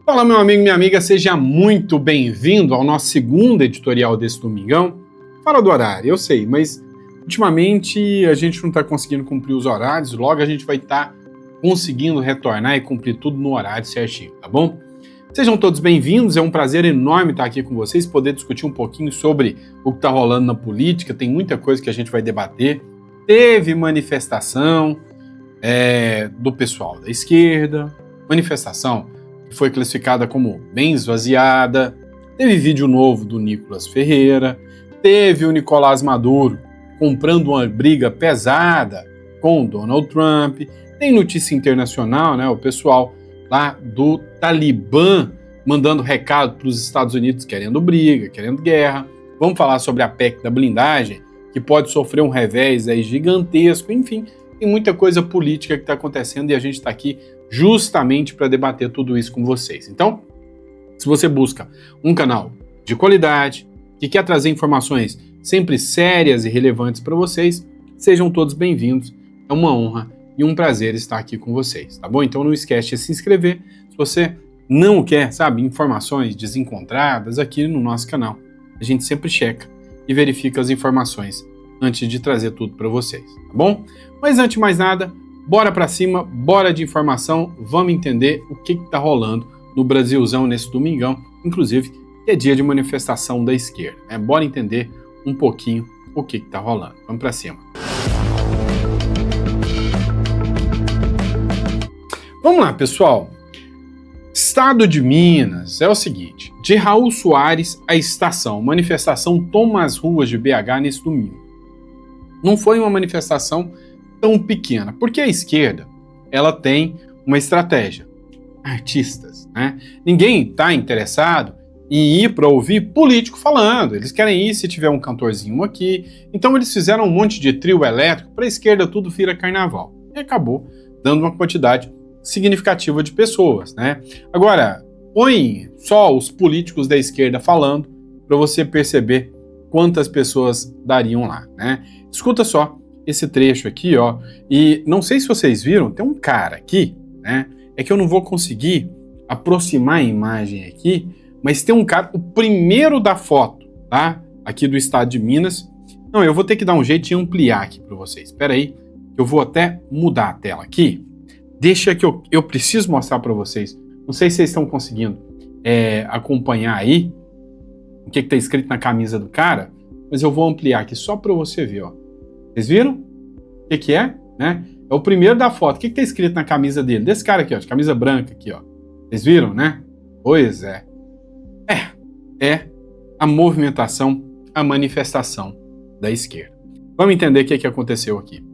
Fala, meu amigo, minha amiga, seja muito bem-vindo ao nosso segundo editorial desse domingão. Fala do horário, eu sei, mas ultimamente a gente não está conseguindo cumprir os horários, logo a gente vai estar conseguindo retornar e cumprir tudo no horário certinho, tá bom? Sejam todos bem-vindos, é um prazer enorme estar aqui com vocês, poder discutir um pouquinho sobre o que está rolando na política, tem muita coisa que a gente vai debater. Teve manifestação do pessoal da esquerda, manifestação que foi classificada como bem esvaziada, teve vídeo novo do Nicolas Ferreira, teve o Nicolás Maduro comprando uma briga pesada com o Donald Trump, tem notícia internacional, né, o pessoal lá do Talibã mandando recado para os Estados Unidos querendo briga, querendo guerra. Vamos falar sobre a PEC da blindagem, que pode sofrer um revés aí gigantesco, enfim, tem muita coisa política que está acontecendo e a gente está aqui justamente para debater tudo isso com vocês. Então, se você busca um canal de qualidade, que quer trazer informações sempre sérias e relevantes para vocês, sejam todos bem-vindos. É uma honra e um prazer estar aqui com vocês, tá bom? Então não esquece de se inscrever se você não quer, informações desencontradas aqui no nosso canal. A gente sempre checa e verifica as informações antes de trazer tudo para vocês, tá bom? Mas antes de mais nada, bora para cima, bora de informação, vamos entender o que tá rolando no Brasilzão nesse domingão, inclusive que é dia de manifestação da esquerda, né? Bora entender um pouquinho o que tá rolando. Vamos para cima. Vamos lá, pessoal. Estado de Minas é o seguinte: de Raul Soares à estação, manifestação toma as ruas de BH nesse domingo. Não foi uma manifestação tão pequena, porque a esquerda ela tem uma estratégia. Artistas, né? Ninguém está interessado em ir para ouvir político falando. Eles querem ir se tiver um cantorzinho aqui. Então eles fizeram um monte de trio elétrico, para a esquerda tudo vira carnaval. E acabou dando uma quantidade significativa de pessoas, né? Agora, põe só os políticos da esquerda falando para você perceber quantas pessoas dariam lá, né? Escuta só esse trecho aqui, ó. E não sei se vocês viram, tem um cara aqui, né? É que eu não vou conseguir aproximar a imagem aqui, mas tem um cara, o primeiro da foto, tá? Aqui do estado de Minas. Não, eu vou ter que dar um jeito de ampliar aqui para vocês. Espera aí, eu vou até mudar a tela aqui. Deixa que eu preciso mostrar para vocês. Não sei se vocês estão conseguindo acompanhar aí o que está escrito na camisa do cara, mas eu vou ampliar aqui só para você ver, ó. Vocês viram? O que é? Né? É o primeiro da foto. O que está escrito na camisa dele? Desse cara aqui, ó, de camisa branca aqui, ó. Vocês viram, né? Pois é. É a movimentação, a manifestação da esquerda. Vamos entender o que aconteceu aqui.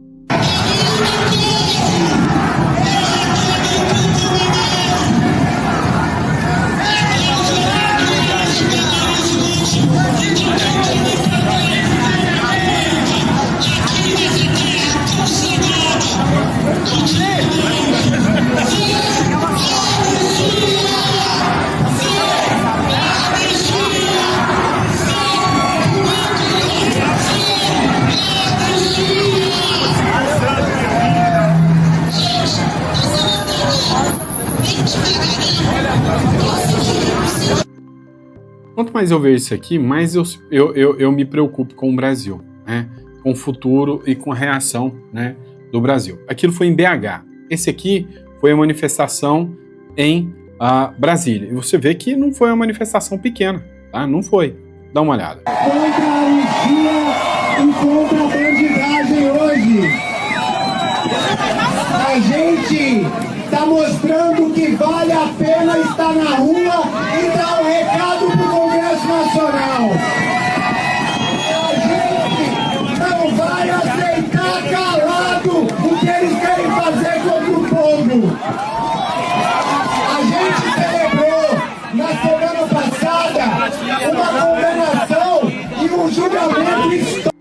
Quanto mais eu vejo isso aqui, mais eu me preocupo com o Brasil, né? Com o futuro e com a reação, né, do Brasil. Aquilo foi em BH. Esse aqui foi a manifestação em Brasília. E você vê que não foi uma manifestação pequena, tá? Não foi. Dá uma olhada. Contra a anistia e contra a bandidagem hoje. A gente está mostrando que vale a pena estar na rua e dar um recado para o Congresso Nacional. A gente não vai aceitar calado o que eles querem fazer contra o povo. A gente celebrou na semana passada uma condenação e um julgamento histórico.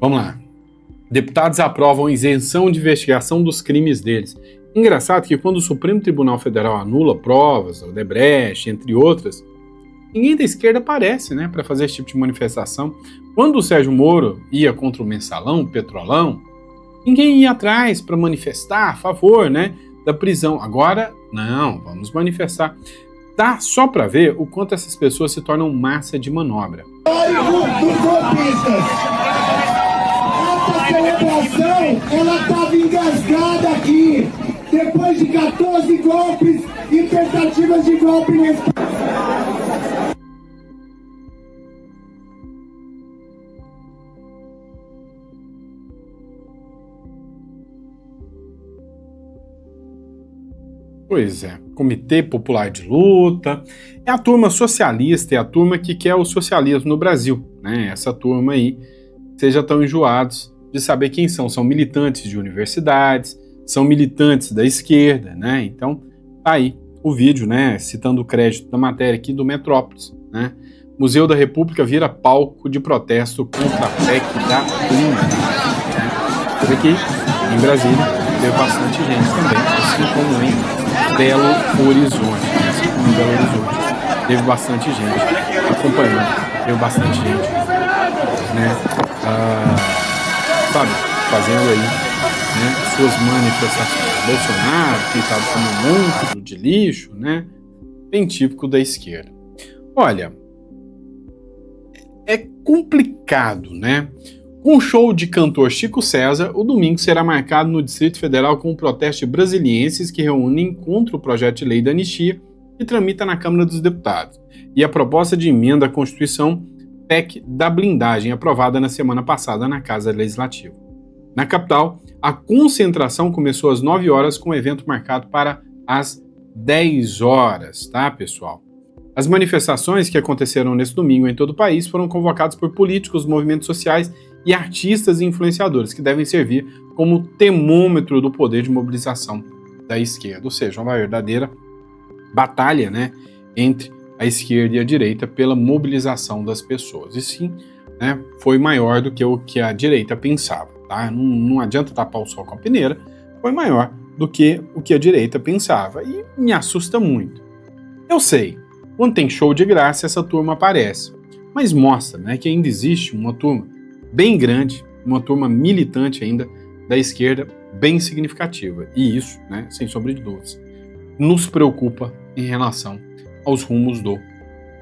Vamos lá. Deputados aprovam isenção de investigação dos crimes deles. Engraçado que quando o Supremo Tribunal Federal anula provas, o Odebrecht, entre outras, ninguém da esquerda aparece, né, para fazer esse tipo de manifestação. Quando o Sérgio Moro ia contra o Mensalão, o Petrolão, ninguém ia atrás para manifestar a favor, né, da prisão. Agora, não, vamos manifestar. Dá só para ver o quanto essas pessoas se tornam massa de manobra. Dos golpistas. Essa celebração, ela estava engasgada aqui. Depois de 14 golpes e tentativas de golpe nesse... Pois é, Comitê Popular de Luta, é a turma socialista, é a turma que quer o socialismo no Brasil, né? Essa turma aí, vocês já estão enjoados de saber quem são. São militantes de universidades, são militantes da esquerda, né? Então, tá aí o vídeo, né? Citando o crédito da matéria aqui do Metrópolis, né? Museu da República vira palco de protesto contra a PEC da Blindagem, né? Por aqui, em Brasília, teve bastante gente também, assim como em Belo Horizonte, assim como em Belo Horizonte. Teve bastante gente acompanhando, teve bastante gente, né? Sabe, fazendo aí, né, suas manifestações. Bolsonaro, pintado como um monstro de lixo, né? Bem típico da esquerda. Olha, é complicado, né? Com o show de cantor Chico César, o domingo será marcado no Distrito Federal com o protesto de brasilienses que reúnem contra o projeto de lei da anistia que tramita na Câmara dos Deputados e a proposta de emenda à Constituição PEC da blindagem aprovada na semana passada na Casa Legislativa. Na capital, a concentração começou às 9 horas com o evento marcado para as 10 horas, tá, pessoal? As manifestações que aconteceram nesse domingo em todo o país foram convocadas por políticos, movimentos sociais e artistas e influenciadores que devem servir como termômetro do poder de mobilização da esquerda, ou seja, uma verdadeira batalha, né, entre a esquerda e a direita pela mobilização das pessoas. E sim, né, foi maior do que o que a direita pensava, tá? Não adianta tapar o sol com a peneira, foi maior do que o que a direita pensava e me assusta muito. Eu sei, quando tem show de graça essa turma aparece, mas mostra, né, que ainda existe uma turma bem grande, uma turma militante ainda da esquerda bem significativa. E isso, né, sem sombra de dúvidas, nos preocupa em relação aos rumos do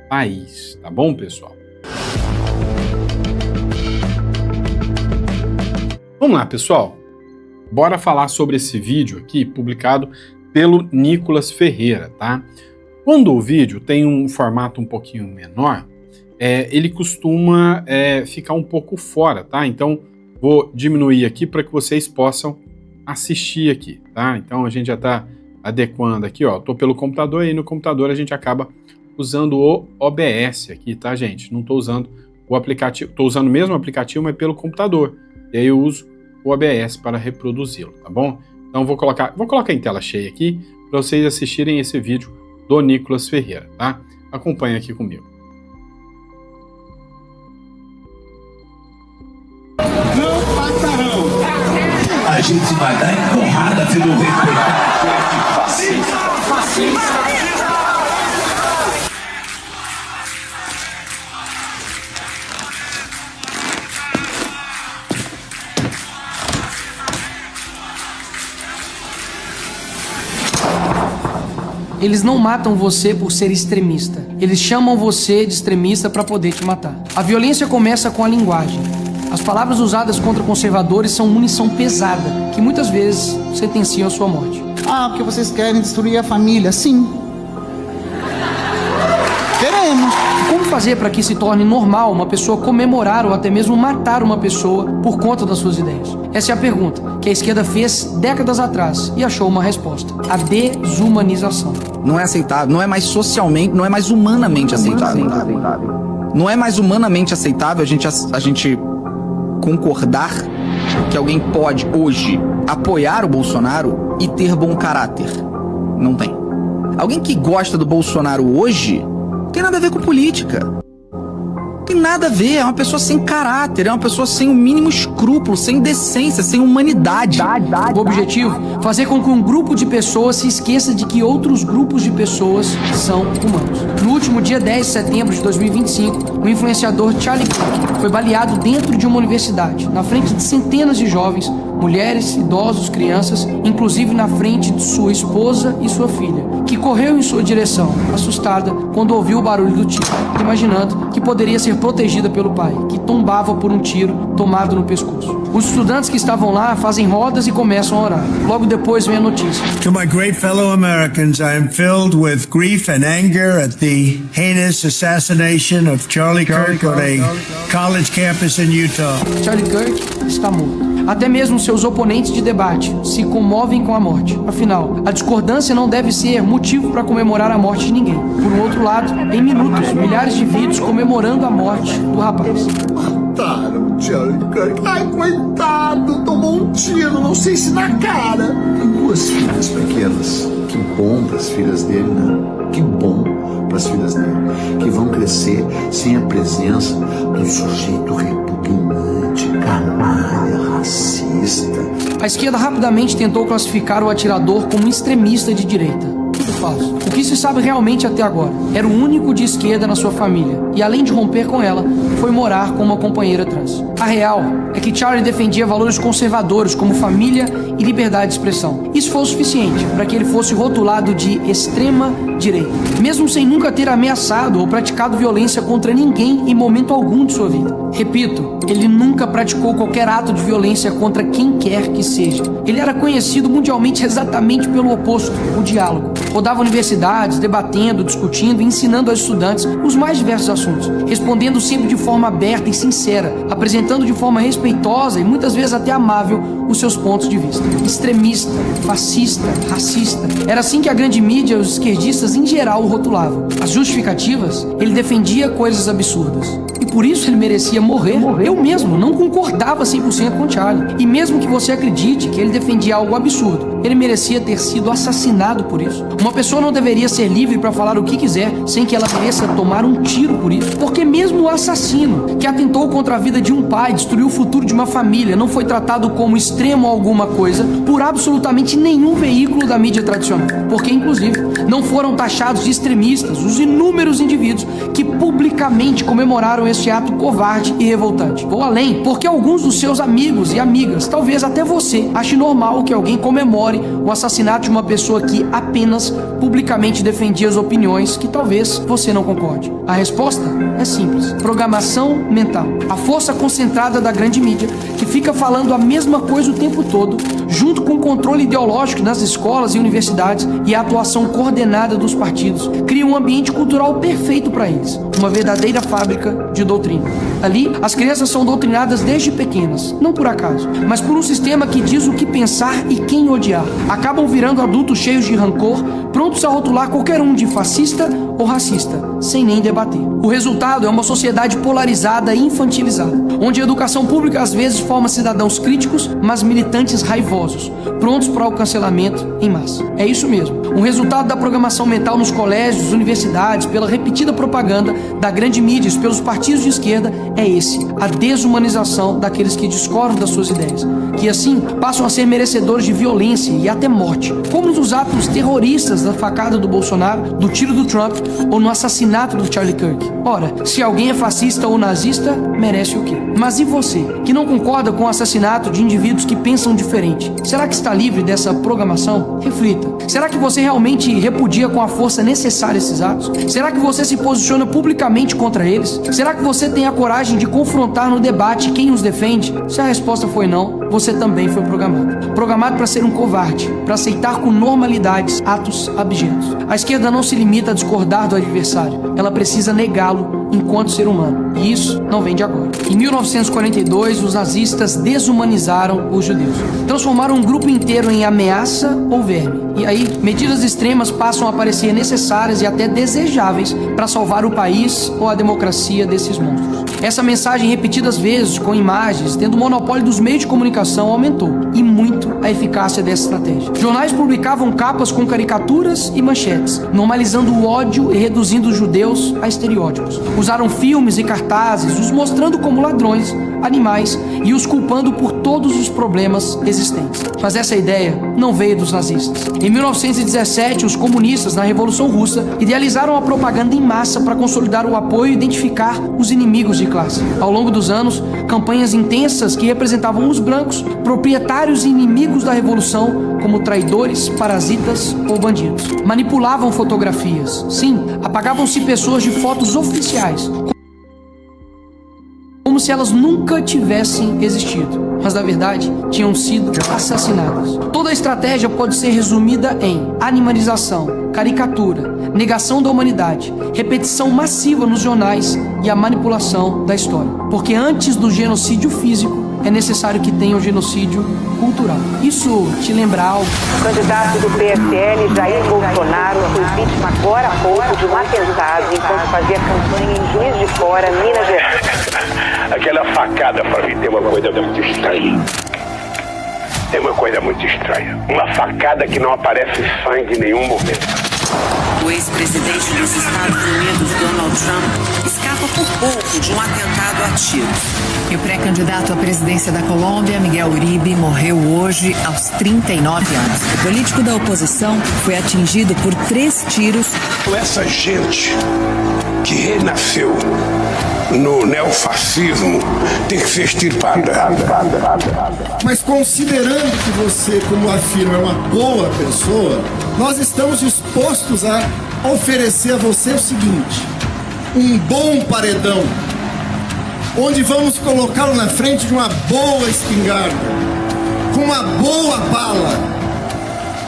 país. Tá bom, pessoal? Vamos lá, pessoal. Bora falar sobre esse vídeo aqui, publicado pelo Nicolas Ferreira, tá? Quando o vídeo tem um formato um pouquinho menor, ele costuma ficar um pouco fora, tá? Então, vou diminuir aqui para que vocês possam assistir aqui, tá? Então, a gente já está adequando aqui, ó. Tô pelo computador e no computador a gente acaba usando o OBS aqui, tá, gente? Não tô usando o aplicativo, tô usando o mesmo aplicativo, mas pelo computador. E aí eu uso o OBS para reproduzi-lo, tá bom? Então, vou colocar em tela cheia aqui para vocês assistirem esse vídeo do Nicolas Ferreira, tá? Acompanhe aqui comigo. Não passarão. A gente vai dar empurrada se não respeitar. Fascista. Eles não matam você por ser extremista. Eles chamam você de extremista para poder te matar. A violência começa com a linguagem. As palavras usadas contra conservadores são munição pesada, que muitas vezes sentenciam a sua morte. Ah, porque vocês querem destruir a família? Sim. Queremos. Como fazer para que se torne normal uma pessoa comemorar ou até mesmo matar uma pessoa por conta das suas ideias? Essa é a pergunta que a esquerda fez décadas atrás e achou uma resposta: a desumanização. Não é aceitável, não é mais socialmente, não é mais humanamente aceitável. Não é mais humanamente aceitável a gente concordar que alguém pode hoje apoiar o Bolsonaro e ter bom caráter. Não tem. Alguém que gosta do Bolsonaro hoje não tem nada a ver com política. Não tem nada a ver, é uma pessoa sem caráter, é uma pessoa sem o mínimo escrúpulo, sem decência, sem humanidade. O objetivo? Fazer com que um grupo de pessoas se esqueça de que outros grupos de pessoas são humanos. No último dia 10 de setembro de 2025, o influenciador Charlie Kirk foi baleado dentro de uma universidade, na frente de centenas de jovens, mulheres, idosos, crianças, inclusive na frente de sua esposa e sua filha, que correu em sua direção, assustada quando ouviu o barulho do tiro, imaginando que poderia ser protegida pelo pai, que tombava por um tiro tomado no pescoço. Os estudantes que estavam lá fazem rodas e começam a orar. Logo depois vem a notícia. To my great fellow Americans, I am filled with grief and anger at the heinous assassination of Charlie Kirk on a college campus in Utah. Charlie Kirk está morto. Até mesmo seus oponentes de debate se comovem com a morte. Afinal, a discordância não deve ser motivo para comemorar a morte de ninguém. Por um outro lado, em minutos, milhares de vídeos comemorando a morte do rapaz. Mataram Charlie Kirk. Ai, coitado, tomou um tiro, não sei se na cara. Tem 2 filhas pequenas. Que bom para as filhas dele, né? Que bom para as filhas dele. Que vão crescer sem a presença do sujeito repugnante, canalha, racista. A esquerda rapidamente tentou classificar o atirador como um extremista de direita. Tudo falso. O que se sabe realmente até agora? Era o único de esquerda na sua família e, além de romper com ela, foi morar com uma companheira trans. A real é que Charlie defendia valores conservadores como família e liberdade de expressão. Isso foi o suficiente para que ele fosse rotulado de extrema direita, mesmo sem nunca ter ameaçado ou praticado violência contra ninguém em momento algum de sua vida. Repito, ele nunca praticou qualquer ato de violência contra quem quer que seja. Ele era conhecido mundialmente exatamente pelo oposto, o diálogo. Rodava universidades, debatendo, discutindo e ensinando aos estudantes os mais diversos assuntos, respondendo sempre de forma aberta e sincera, apresentando de forma respeitosa e muitas vezes até amável os seus pontos de vista. Extremista, fascista, racista. Era assim que a grande mídia e os esquerdistas em geral o rotulavam. As justificativas? Ele defendia coisas absurdas. E por isso ele merecia morrer. Eu mesmo não concordava 100% com Charlie. E mesmo que você acredite que ele defendia algo absurdo, ele merecia ter sido assassinado por isso. Uma pessoa não deveria ser livre para falar o que quiser sem que ela mereça tomar um tiro por isso. Porque mesmo o assassino que atentou contra a vida de um pai, destruiu o futuro de uma família, não foi tratado como extremo alguma coisa por absolutamente nenhum veículo da mídia tradicional. Porque, inclusive, não foram taxados de extremistas os inúmeros indivíduos que publicamente comemoraram este ato covarde e revoltante. Vou além, porque alguns dos seus amigos e amigas, talvez até você, ache normal que alguém comemore o assassinato de uma pessoa que apenas publicamente defendia as opiniões que talvez você não concorde. A resposta é simples: programação mental. A força concentrada da grande mídia que fica falando a mesma coisa o tempo todo, junto com o controle ideológico nas escolas e universidades e a atuação coordenada dos partidos, cria um ambiente cultural perfeito para eles. Uma verdadeira fábrica de doutrina. Ali, as crianças são doutrinadas desde pequenas, não por acaso, mas por um sistema que diz o que pensar e quem odiar. Acabam virando adultos cheios de rancor, prontos a rotular qualquer um de fascista ou racista, sem nem debater. O resultado é uma sociedade polarizada e infantilizada, onde a educação pública às vezes forma cidadãos críticos, mas militantes raivosos, prontos para o cancelamento em massa. É isso mesmo. O resultado da programação mental nos colégios, universidades, pela repetida propaganda da grande mídia e pelos partidos de esquerda é esse: a desumanização daqueles que discordam das suas ideias, que assim passam a ser merecedores de violência e até morte, como nos atos terroristas da facada do Bolsonaro, do tiro do Trump ou no assassinato do Charlie Kirk. Ora, se alguém é fascista ou nazista, merece o quê? Mas e você, que não concorda com o assassinato de indivíduos que pensam diferente? Será que está livre dessa programação? Reflita. Será que você realmente repudia com a força necessária esses atos? Será que você se posiciona publicamente contra eles? Será que você tem a coragem de confrontar no debate quem os defende? Se a resposta foi não, você também foi programado. Programado para ser um covarde, para aceitar com normalidade atos abjetos. A esquerda não se limita a discordar do adversário, ela precisa negá-lo enquanto ser humano. E isso não vem de agora. Em 1942, os nazistas desumanizaram os judeus. Transformaram um grupo inteiro em ameaça ou verme. E aí, medidas extremas passam a parecer necessárias e até desejáveis para salvar o país ou a democracia desses monstros. Essa mensagem, repetidas vezes, com imagens, tendo o monopólio dos meios de comunicação, aumentou, e muito, a eficácia dessa estratégia. Jornais publicavam capas com caricaturas e manchetes, normalizando o ódio e reduzindo os judeus a estereótipos. Usaram filmes e cartazes, os mostrando como ladrões, animais e os culpando por todos os problemas existentes. Mas essa ideia não veio dos nazistas. Em 1917, os comunistas, na Revolução Russa, idealizaram a propaganda em massa para consolidar o apoio e identificar os inimigos de classe. Ao longo dos anos, campanhas intensas que representavam os brancos, proprietários e inimigos da Revolução, como traidores, parasitas ou bandidos. Manipulavam fotografias. Sim, apagavam-se pessoas de fotos oficiais, como se elas nunca tivessem existido, mas na verdade tinham sido assassinadas. Toda a estratégia pode ser resumida em animalização, caricatura, negação da humanidade, repetição massiva nos jornais e a manipulação da história. Porque antes do genocídio físico, é necessário que tenha o genocídio cultural. Isso te lembra algo? O candidato do PSL, Jair Bolsonaro, foi vítima agora há pouco de um atentado enquanto fazia campanha em Juiz de Fora, Minas Gerais. Aquela facada, para mim, tem uma coisa muito estranha. Tem uma coisa muito estranha. Uma facada que não aparece sangue em nenhum momento. O ex-presidente dos Estados Unidos, Donald Trump, escapa por pouco de um atentado a tiros. E o pré-candidato à presidência da Colômbia, Miguel Uribe, morreu hoje aos 39 anos. O político da oposição foi atingido por 3 tiros. Essa gente que renasceu no neofascismo tem que ser extirpada. Mas considerando que você, como afirma, é uma boa pessoa, nós estamos dispostos a oferecer a você o seguinte: um bom paredão, onde vamos colocá-lo na frente de uma boa espingarda, com uma boa bala,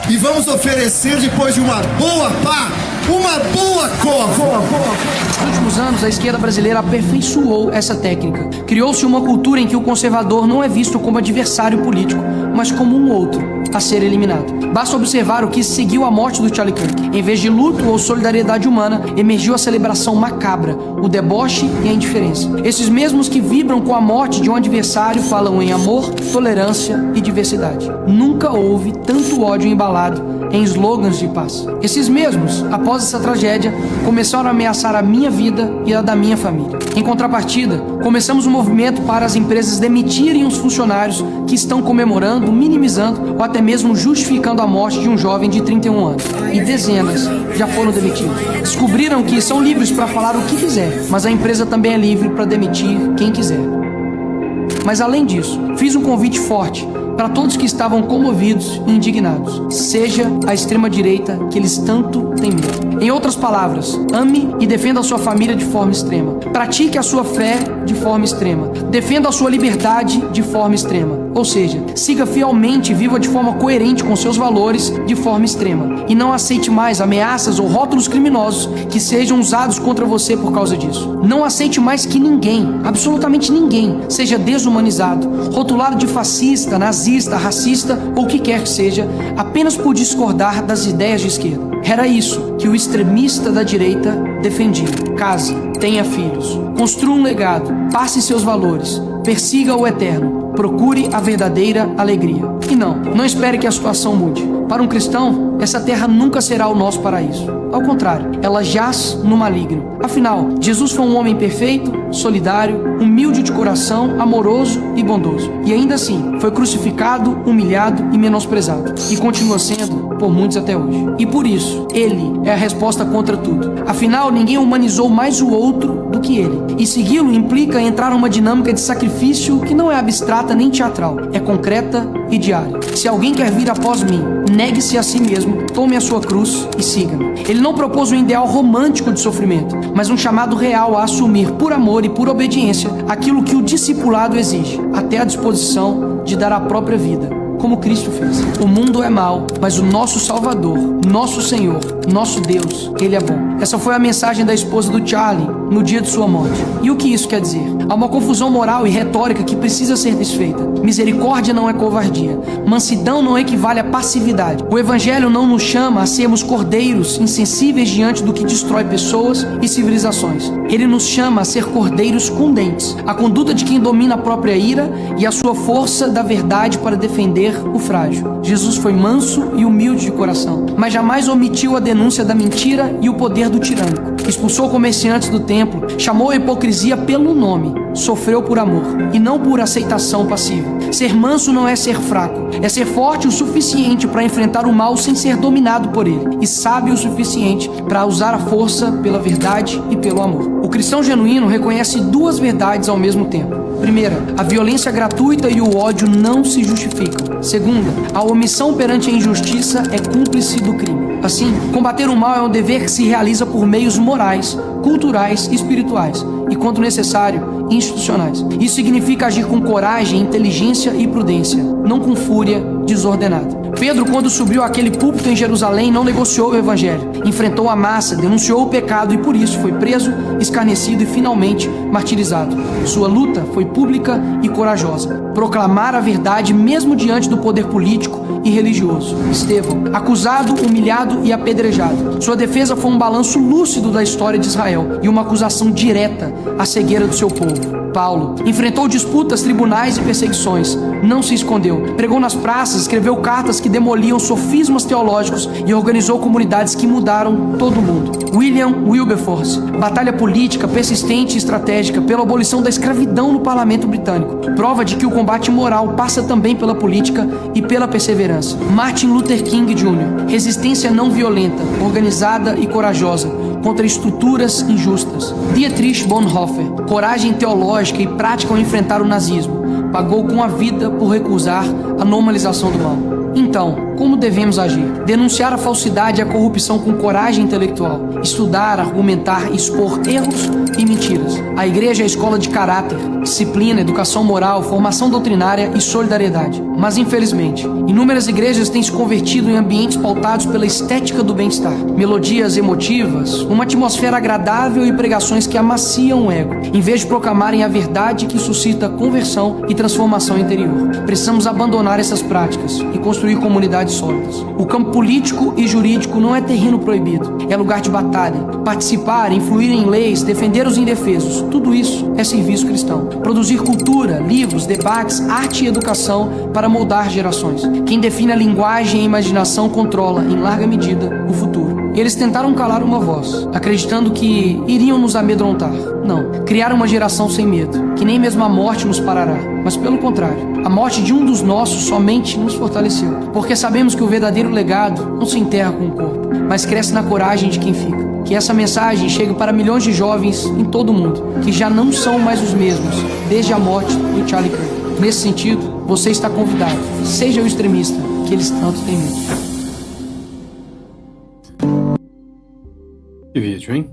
e vamos oferecer, depois de uma boa pá, uma boa cova. Nos últimos anos, a esquerda brasileira aperfeiçoou essa técnica. Criou-se uma cultura em que o conservador não é visto como adversário político, mas como um outro a ser eliminado. Basta observar o que seguiu a morte do Charlie Kirk. Em vez de luto ou solidariedade humana, emergiu a celebração macabra, o deboche e a indiferença. Esses mesmos que vibram com a morte de um adversário falam em amor, tolerância e diversidade. Nunca houve tanto ódio embalado em slogans de paz. Esses mesmos, após essa tragédia, começaram a ameaçar a minha vida e a da minha família. Em contrapartida, começamos um movimento para as empresas demitirem os funcionários que estão comemorando, minimizando ou até mesmo justificando a morte de um jovem de 31 anos. E dezenas já foram demitidos. Descobriram que são livres para falar o que quiser, mas a empresa também é livre para demitir quem quiser. Mas além disso, fiz um convite forte para todos que estavam comovidos e indignados. Seja a extrema-direita que eles tanto têm medo. Em outras palavras, ame e defenda a sua família de forma extrema. Pratique a sua fé de forma extrema. Defenda a sua liberdade de forma extrema. Ou seja, siga fielmente e viva de forma coerente com seus valores de forma extrema. E não aceite mais ameaças ou rótulos criminosos que sejam usados contra você por causa disso. Não aceite mais que ninguém, absolutamente ninguém, seja desumanizado, rotulado de fascista, nazista, racista ou o que quer que seja, apenas por discordar das ideias de esquerda. Era isso que o extremista da direita defendia. Case, tenha filhos, construa um legado, passe seus valores, persiga o eterno, procure a verdadeira alegria. E não espere que a situação mude. Para um cristão, essa terra nunca será o nosso paraíso. Ao contrário, ela jaz no maligno. Afinal, Jesus foi um homem perfeito, solidário, humilde de coração, amoroso e bondoso. E ainda assim, foi crucificado, humilhado e menosprezado. E continua sendo por muitos até hoje. E por isso, ele é a resposta contra tudo. Afinal, ninguém humanizou mais o outro do que ele. E segui-lo implica entrar numa dinâmica de sacrifício que não é abstrata nem teatral. É concreta e diária. Se alguém quer vir após mim, negue-se a si mesmo, tome a sua cruz e siga-me. Ele não propôs um ideal romântico de sofrimento, mas um chamado real a assumir por amor e por obediência aquilo que o discipulado exige, até a disposição de dar a própria vida, como Cristo fez. O mundo é mau, mas o nosso Salvador, nosso Senhor, nosso Deus, Ele é bom. Essa foi a mensagem da esposa do Charlie no dia de sua morte. E o que isso quer dizer? Há uma confusão moral e retórica que precisa ser desfeita. Misericórdia não é covardia. Mansidão não equivale a passividade. O Evangelho não nos chama a sermos cordeiros insensíveis diante do que destrói pessoas e civilizações. Ele nos chama a ser cordeiros com dentes. A conduta de quem domina a própria ira e a sua força da verdade para defender o frágil. Jesus foi manso e humilde de coração, mas jamais omitiu a denúncia da mentira e o poder do tirânico. expulsou comerciantes do templo, chamou a hipocrisia pelo nome, sofreu por amor e não por aceitação passiva. Ser manso não é ser fraco, é ser forte o suficiente para enfrentar o mal sem ser dominado por ele, e sábio o suficiente para usar a força pela verdade e pelo amor. O cristão genuíno reconhece duas verdades ao mesmo tempo. Primeira, a violência gratuita e o ódio não se justificam. Segunda, a omissão perante a injustiça é cúmplice do crime. Assim, combater o mal é um dever que se realiza por meios morais, culturais e espirituais, e, quando necessário, institucionais. Isso significa agir com coragem, inteligência e prudência, não com fúria desordenada. Pedro, quando subiu àquele púlpito em Jerusalém, não negociou o evangelho, enfrentou a massa, denunciou o pecado e por isso foi preso, escarnecido e finalmente martirizado. Sua luta foi pública e corajosa. Proclamar a verdade mesmo diante do poder político e religioso. Estevão, acusado, humilhado e apedrejado. Sua defesa foi um balanço lúcido da história de Israel e uma acusação direta à cegueira do seu povo. Paulo enfrentou disputas, tribunais e perseguições. Não se escondeu. Pregou nas praças, escreveu cartas que demoliam sofismas teológicos e organizou comunidades que mudaram todo o mundo. William Wilberforce, batalha política persistente e estratégica pela abolição da escravidão no parlamento britânico. Prova de que o combate moral passa também pela política e pela perseverança. Martin Luther King Jr., resistência não violenta, organizada e corajosa contra estruturas injustas. Dietrich Bonhoeffer, coragem teológica e prática ao enfrentar o nazismo. Pagou com a vida por recusar a normalização do mal. Então, como devemos agir? Denunciar a falsidade e a corrupção com coragem intelectual. Estudar, argumentar, expor erros e mentiras. A igreja é a escola de caráter, disciplina, educação moral, formação doutrinária e solidariedade. Mas, infelizmente, inúmeras igrejas têm se convertido em ambientes pautados pela estética do bem-estar. Melodias emotivas, uma atmosfera agradável e pregações que amaciam o ego, em vez de proclamarem a verdade que suscita conversão e transformação interior. Precisamos abandonar essas práticas e construir comunidades sólidas. O campo político e jurídico não é terreno proibido, é lugar de batalha. Participar, influir em leis, defender os indefesos, tudo isso é serviço cristão. Produzir cultura, livros, debates, arte e educação para moldar gerações. Quem define a linguagem e a imaginação controla, em larga medida, o futuro. Eles tentaram calar uma voz, acreditando que iriam nos amedrontar. Não, criaram uma geração sem medo, que nem mesmo a morte nos parará. Mas pelo contrário, a morte de um dos nossos somente nos fortaleceu. Porque sabemos que o verdadeiro legado não se enterra com o corpo, mas cresce na coragem de quem fica. Que essa mensagem chegue para milhões de jovens em todo o mundo, que já não são mais os mesmos, desde a morte do Charlie Kirk. Nesse sentido, você está convidado. Seja o extremista que eles tanto têm medo. Que vídeo, hein?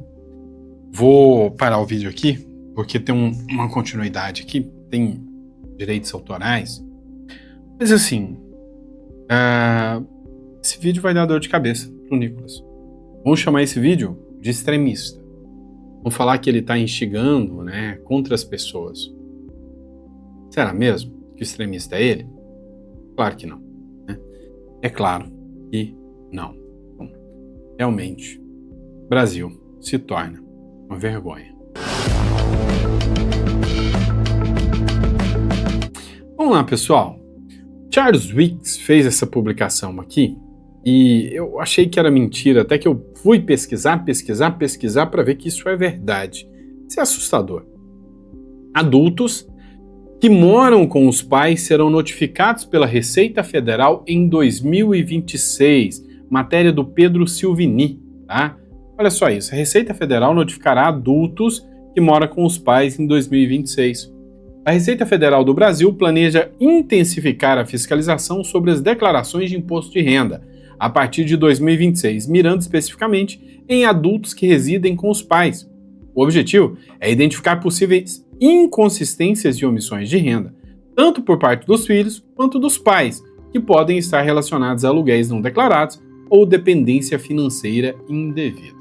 Vou parar o vídeo aqui, porque tem uma continuidade aqui, tem direitos autorais. Mas assim, esse vídeo vai dar dor de cabeça pro Nicolas. Vamos chamar esse vídeo de extremista. Vamos falar que ele está instigando, né, contra as pessoas. Será mesmo que o extremista é ele? Claro que não, né? É claro que não. Bom, realmente, o Brasil se torna uma vergonha. Vamos lá, pessoal. Charles Wicks fez essa publicação aqui e eu achei que era mentira, até que eu fui pesquisar para ver que isso é verdade. Isso é assustador. Adultos que moram com os pais serão notificados pela Receita Federal em 2026. Matéria do Pedro Silvini, tá? Olha só isso, a Receita Federal notificará adultos que moram com os pais em 2026. A Receita Federal do Brasil planeja intensificar a fiscalização sobre as declarações de imposto de renda a partir de 2026, mirando especificamente em adultos que residem com os pais. O objetivo é identificar possíveis inconsistências e omissões de renda, tanto por parte dos filhos quanto dos pais, que podem estar relacionados a aluguéis não declarados ou dependência financeira indevida.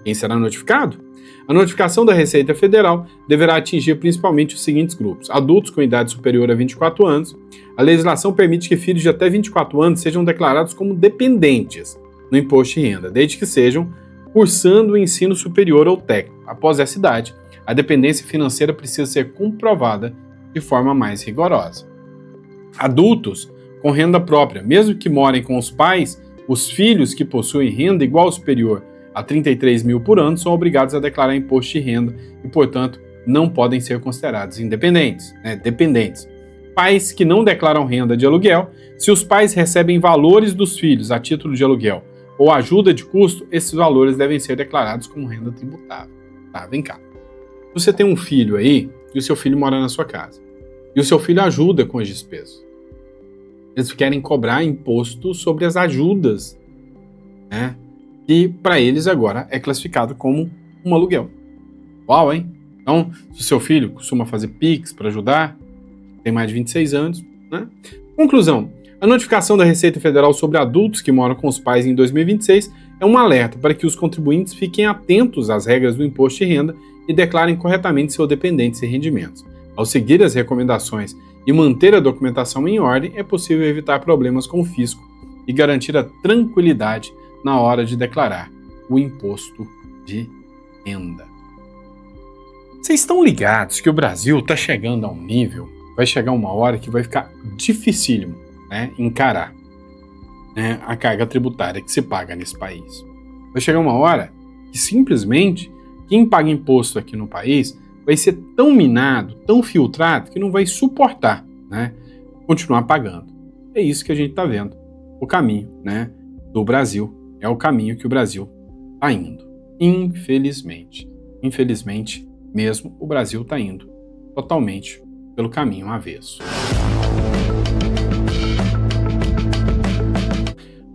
Quem será notificado? A notificação da Receita Federal deverá atingir principalmente os seguintes grupos: adultos com idade superior a 24 anos. A legislação permite que filhos de até 24 anos sejam declarados como dependentes no imposto de renda, desde que sejam cursando o ensino superior ou técnico. Após essa idade, a dependência financeira precisa ser comprovada de forma mais rigorosa. Adultos com renda própria, mesmo que morem com os pais, os filhos que possuem renda igual ou superior a 33 mil por ano são obrigados a declarar imposto de renda e, portanto, não podem ser considerados independentes, dependentes. Pais que não declaram renda de aluguel, se os pais recebem valores dos filhos a título de aluguel ou ajuda de custo, esses valores devem ser declarados como renda tributável. Tá, vem cá. Você tem um filho aí e o seu filho mora na sua casa. E o seu filho ajuda com as despesas. Eles querem cobrar imposto sobre as ajudas, né? E para eles agora é classificado como um aluguel. Uau, hein? Então, se o seu filho costuma fazer Pix para ajudar, tem mais de 26 anos, né? Conclusão. A notificação da Receita Federal sobre adultos que moram com os pais em 2026 é um alerta para que os contribuintes fiquem atentos às regras do imposto de renda e declarem corretamente seus dependentes e rendimentos. Ao seguir as recomendações e manter a documentação em ordem, é possível evitar problemas com o fisco e garantir a tranquilidade na hora de declarar o imposto de renda. Vocês estão ligados que o Brasil está chegando a um nível, vai chegar uma hora que vai ficar dificílimo, né, encarar, né, a carga tributária que se paga nesse país. Vai chegar uma hora que simplesmente quem paga imposto aqui no país vai ser tão minado, tão filtrado, que não vai suportar, né, continuar pagando. É isso que a gente está vendo, o caminho, né, do Brasil. É o caminho que o Brasil está indo. Infelizmente. Infelizmente mesmo, o Brasil está indo totalmente pelo caminho avesso.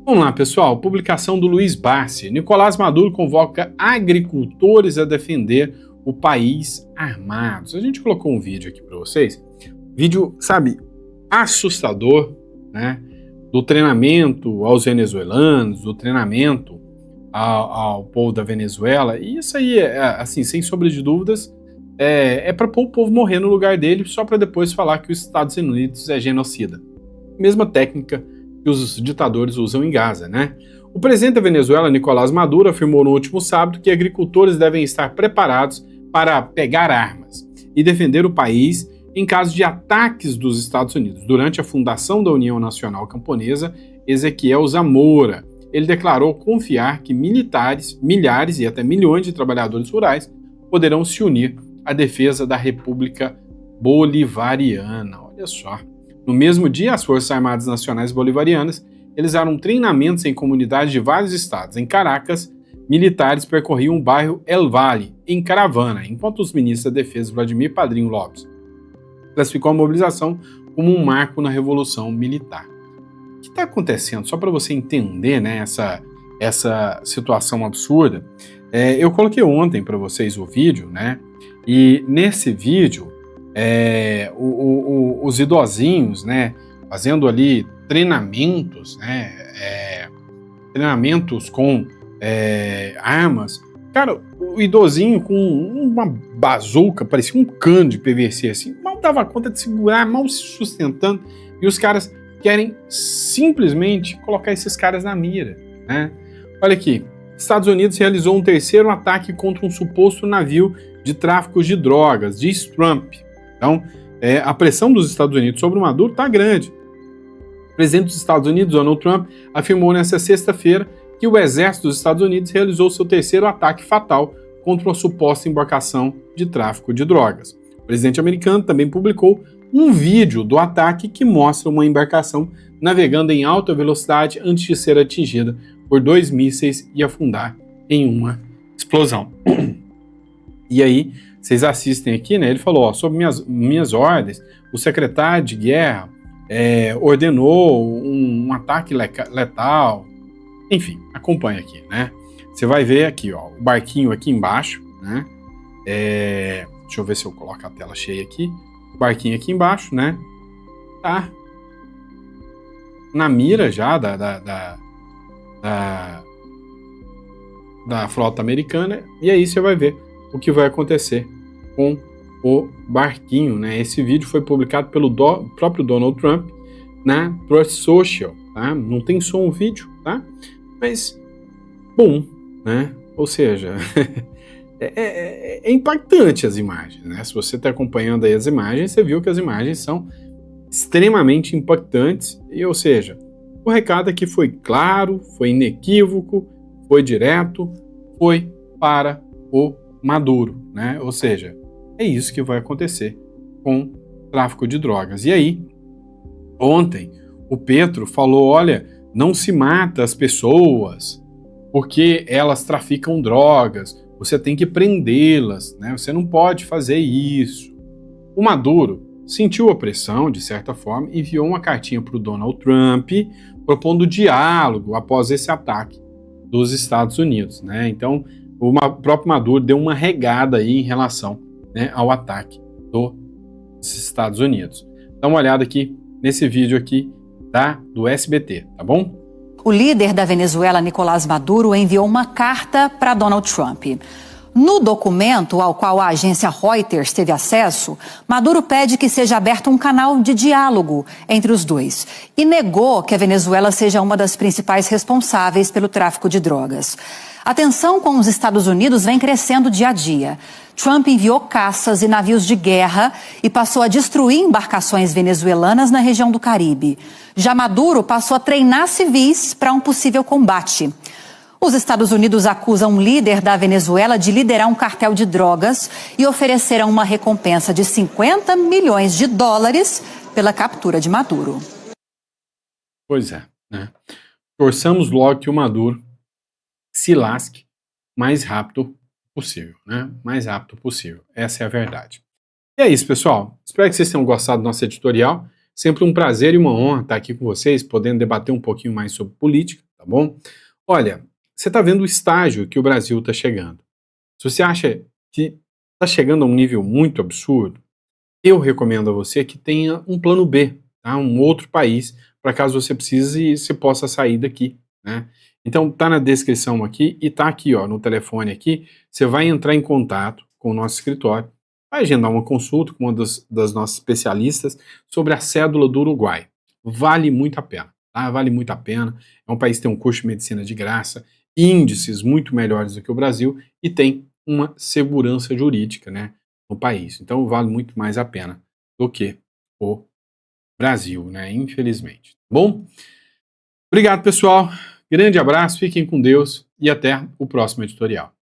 Vamos lá, pessoal. Publicação do Luiz Barsi. Nicolás Maduro convoca agricultores a defender o país armados. A gente colocou um vídeo aqui para vocês. Vídeo, sabe, assustador, né? Do treinamento aos venezuelanos, do treinamento ao povo da Venezuela. E isso aí, assim, sem sombra de dúvidas, é para pôr o povo morrer no lugar dele só para depois falar que os Estados Unidos é genocida. Mesma técnica que os ditadores usam em Gaza, né? O presidente da Venezuela, Nicolás Maduro, afirmou no último sábado que agricultores devem estar preparados para pegar armas e defender o país em caso de ataques dos Estados Unidos. Durante a fundação da União Nacional Camponesa, Ezequiel Zamora, ele declarou confiar que militares, milhares e até milhões de trabalhadores rurais poderão se unir à defesa da República Bolivariana. Olha só. No mesmo dia, as Forças Armadas Nacionais Bolivarianas realizaram treinamentos em comunidades de vários estados. Em Caracas, militares percorriam o bairro El Valle, em caravana, enquanto os ministros da Defesa, Vladimir Padrinho Lopes, classificou a mobilização como um marco na Revolução Militar. O que está acontecendo? Só para você entender, né, essa situação absurda, eu coloquei ontem para vocês o vídeo, né, e nesse vídeo, os idosinhos, né, fazendo ali treinamentos, né, treinamentos com armas. Cara, o idosinho com uma bazuca, parecia um cano de PVC, assim, mal dava conta de segurar, mal se sustentando, e os caras querem simplesmente colocar esses caras na mira, né? Olha aqui, Estados Unidos realizou um terceiro ataque contra um suposto navio de tráfico de drogas, diz Trump. Então, a pressão dos Estados Unidos sobre o Maduro está grande. O presidente dos Estados Unidos, Donald Trump, afirmou nesta sexta-feira que o exército dos Estados Unidos realizou seu terceiro ataque fatal contra uma suposta embarcação de tráfico de drogas. O presidente americano também publicou um vídeo do ataque que mostra uma embarcação navegando em alta velocidade antes de ser atingida por 2 mísseis e afundar em uma explosão. E aí, vocês assistem aqui, né? Ele falou, ó, sob minhas ordens, o secretário de guerra ordenou um ataque letal. Enfim, acompanha aqui, né? Você vai ver aqui, ó, o barquinho aqui embaixo, né? Deixa eu ver se eu coloco a tela cheia aqui. O barquinho aqui embaixo, né? Tá na mira já da frota americana. E aí você vai ver o que vai acontecer com o barquinho, né? Esse vídeo foi publicado pelo próprio Donald Trump na Truth Social, tá? Não tem som o vídeo, tá? Mas, bom, né? Ou seja, é impactante as imagens, né? Se você está acompanhando aí as imagens, você viu que as imagens são extremamente impactantes, e, ou seja, o recado aqui foi claro, foi inequívoco, foi direto, foi para o Maduro, né? Ou seja, é isso que vai acontecer com o tráfico de drogas. E aí, ontem, o Petro falou, olha, não se mata as pessoas porque elas traficam drogas, você tem que prendê-las, né? Você não pode fazer isso. O Maduro sentiu a pressão, de certa forma, e enviou uma cartinha para o Donald Trump propondo diálogo após esse ataque dos Estados Unidos, né? Então, o próprio Maduro deu uma regada aí em relação, né, ao ataque dos Estados Unidos. Dá uma olhada aqui nesse vídeo aqui do SBT, tá bom? O líder da Venezuela, Nicolás Maduro, enviou uma carta para Donald Trump. No documento ao qual a agência Reuters teve acesso, Maduro pede que seja aberto um canal de diálogo entre os dois e negou que a Venezuela seja uma das principais responsáveis pelo tráfico de drogas. A tensão com os Estados Unidos vem crescendo dia a dia. Trump enviou caças e navios de guerra e passou a destruir embarcações venezuelanas na região do Caribe. Já Maduro passou a treinar civis para um possível combate. Os Estados Unidos acusam um líder da Venezuela de liderar um cartel de drogas e ofereceram uma recompensa de 50 milhões de dólares pela captura de Maduro. Pois é, né? Torçamos logo que o Maduro se lasque mais rápido possível, né? Mais rápido possível. Essa é a verdade. E é isso, pessoal. Espero que vocês tenham gostado do nosso editorial. Sempre um prazer e uma honra estar aqui com vocês, podendo debater um pouquinho mais sobre política, tá bom? Olha, você está vendo o estágio que o Brasil está chegando. Se você acha que está chegando a um nível muito absurdo, eu recomendo a você que tenha um plano B, tá? Um outro país, para caso você precise e você possa sair daqui, né? Então tá na descrição aqui e tá aqui, ó, no telefone aqui. Você vai entrar em contato com o nosso escritório, vai agendar uma consulta com uma das nossas especialistas sobre a cédula do Uruguai. Vale muito a pena, tá? Vale muito a pena. É um país que tem um curso de medicina de graça, índices muito melhores do que o Brasil e tem uma segurança jurídica, né, no país. Então vale muito mais a pena do que o Brasil, né, infelizmente. Bom, obrigado, pessoal. Grande abraço, fiquem com Deus e até o próximo editorial.